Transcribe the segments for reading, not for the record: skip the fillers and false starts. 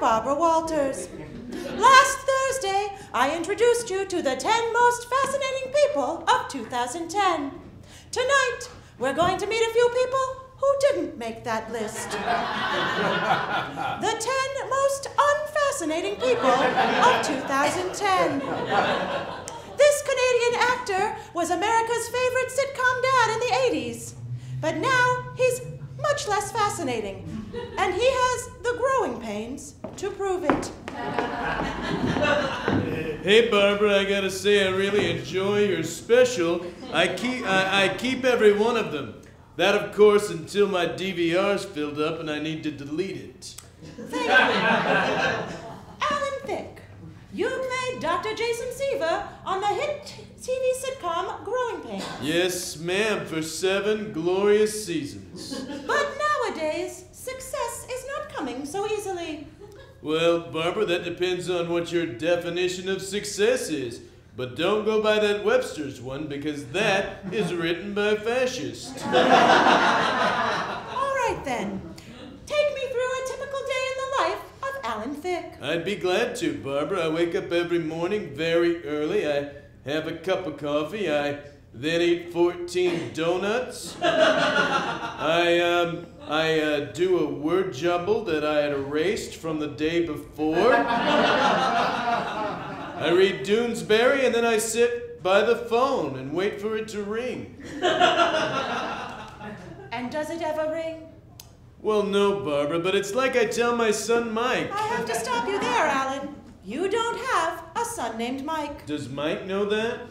Barbara Walters. Last Thursday, I introduced you to the 10 most fascinating people of 2010. Tonight, we're going to meet a few people who didn't make that list. The 10 most unfascinating people of 2010. This Canadian actor was America's favorite sitcom dad in the 80s, but now he's much less fascinating, and he has the growing pains to prove it. Hey, Barbara, I gotta say I really enjoy your special. I keep every one of them. That, of course, until my DVR's filled up and I need to delete it. Thank you. Alan Thicke, you played Dr. Jason Seaver on the hit TV sitcom Growing Pains. Yes, ma'am, for 7 glorious seasons. But nowadays, success is not coming so easily. Well, Barbara, that depends on what your definition of success is. But don't go by that Webster's one, because that is written by fascists. All right, then. Take me through a typical day in the life of Alan Thicke. I'd be glad to, Barbara. I wake up every morning very early. I have a cup of coffee. I then eat 14 donuts. I do a word jumble that I had erased from the day before. I read Doonesbury, and then I sit by the phone and wait for it to ring. And does it ever ring? Well, no, Barbara, but it's like I tell my son Mike. I have to stop you there, Alan. You don't have a son named Mike. Does Mike know that?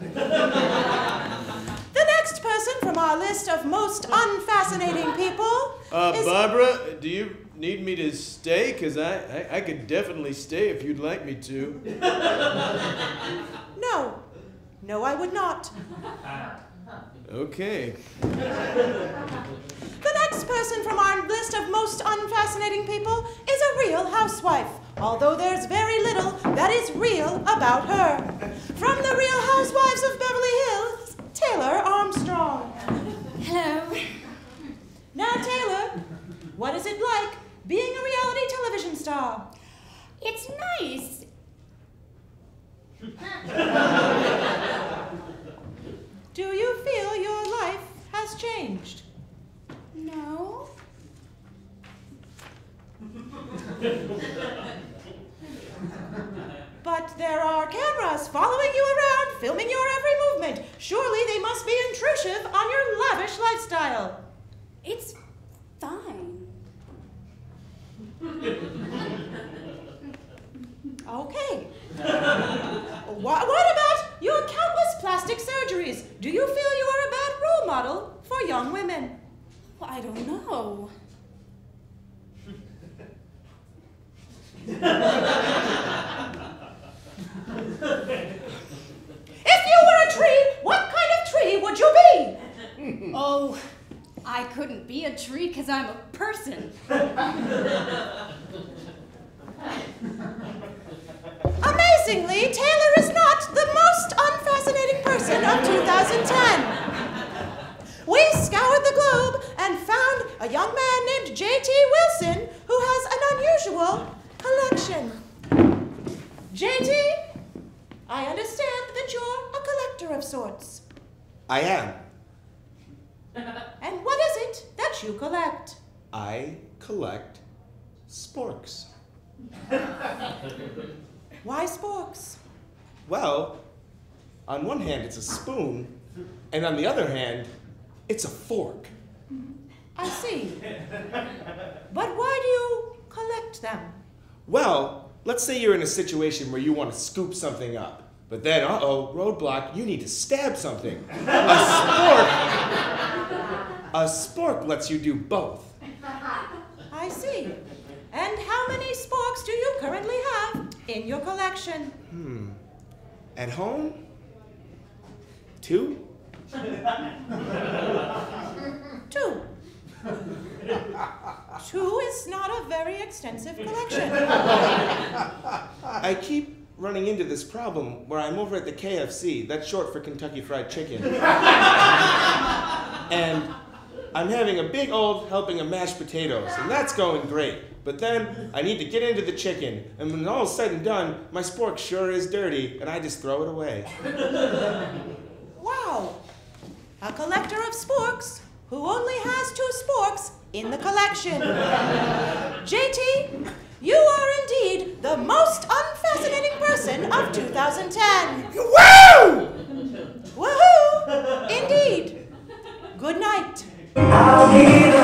The next person from our list of most unfascinating people is... Barbara, do you need me to stay? Because I could definitely stay if you'd like me to. No. No, I would not. Okay. The next person from our list of most unfascinating people is a real housewife, although there's very little that is real about her. From the Real Housewives of Beverly Hills, Taylor Armstrong. Hello. Now, Taylor, what is it like being a reality television star? It's nice. Do you feel your life has changed? No. But there are cameras following you around, filming your every movement. Surely they must be intrusive on your lavish lifestyle. It's fine. Okay. What about your countless plastic surgeries? Do you feel you are a bad role model for young women? Well, I don't know. If you were a tree, what kind of tree would you be? Oh, I couldn't be a tree because I'm a person. Amazingly, Taylor is not the most unfascinating person of 2010. We scoured the globe and found a young man named J.T. Wilson who has an unusual collection. J.T., I understand that you're a collector of sorts. I am. And what is it that you collect? I collect sporks. Why sporks? Well, on one hand it's a spoon, and on the other hand, it's a fork. I see. But why do you collect them? Well, let's say you're in a situation where you want to scoop something up, but then, roadblock, you need to stab something. A spork lets you do both. I see. And how many sporks do you currently have in your collection? At home? 2? 2. 2 is not a very extensive collection. I keep running into this problem where I'm over at the KFC, that's short for Kentucky Fried Chicken, and I'm having a big old helping of mashed potatoes, and that's going great. But then I need to get into the chicken, and when all is said and done, my spork sure is dirty, and I just throw it away. Wow. A collector of sporks who only has 2 sporks in the collection. JT, you are indeed the most unfascinating person of 2010. Woo! Woohoo! Indeed. Good night. I'll be the